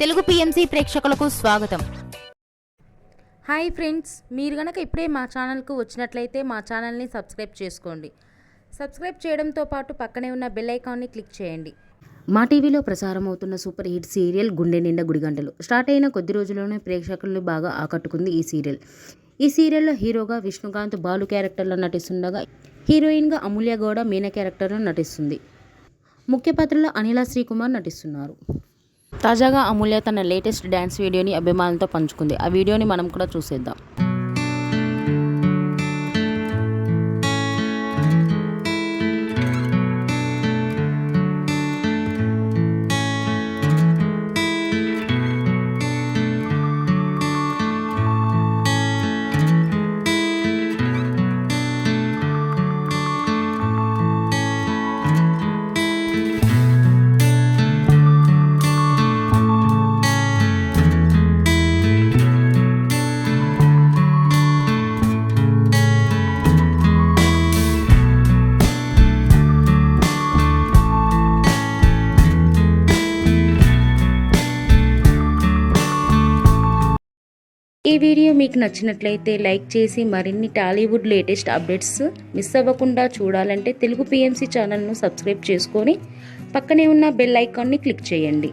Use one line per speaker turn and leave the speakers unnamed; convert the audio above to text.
Telugu PMC ప్రేక్షకులకు స్వాగతం.
Hi friends, మీరు గనక ఇప్పుడే మా ఛానల్కు వచ్చినట్లయితే మా ఛానల్ని సబ్స్క్రైబ్ చేసుకోండి. సబ్స్క్రైబ్ చేయడంతో పాటు పక్కనే ఉన్న బెల్ ఐకాన్ని క్లిక్ చేయండి.
మా టీవీలో ప్రసారం అవుతున్న సూపర్ హిట్ సీరియల్ గుండె నిండా గుడిగంటలు స్టార్ట్ అయిన కొద్ది రోజుల్లోనే ప్రేక్షకులను బాగా ఆకట్టుకుంది ఈ సీరియల్. ఈ సీరియల్లో హీరోగా విష్ణుకాంత్ బాలు క్యారెక్టర్లో నటిస్తుండగా హీరోయిన్గా అమూల్య గౌడ మీనా క్యారెక్టర్లో నటిస్తుంది. ముఖ్య పాత్రలో అనిలా శ్రీకుమార్ నటిస్తున్నారు. తాజాగా అమూల్య తన లేటెస్ట్ డ్యాన్స్ వీడియోని అభిమానులతో పంచుకుంది. ఆ వీడియోని మనం కూడా చూసేద్దాం. ఈ వీడియో మీకు నచ్చినట్లయితే లైక్ చేసి మరిన్ని టాలీవుడ్ లేటెస్ట్ అప్డేట్స్ మిస్ అవ్వకుండా చూడాలంటే తెలుగు పిఎంసి ఛానల్ను సబ్స్క్రైబ్ చేసుకొని పక్కనే ఉన్న బెల్ ఐకాన్ని క్లిక్ చేయండి.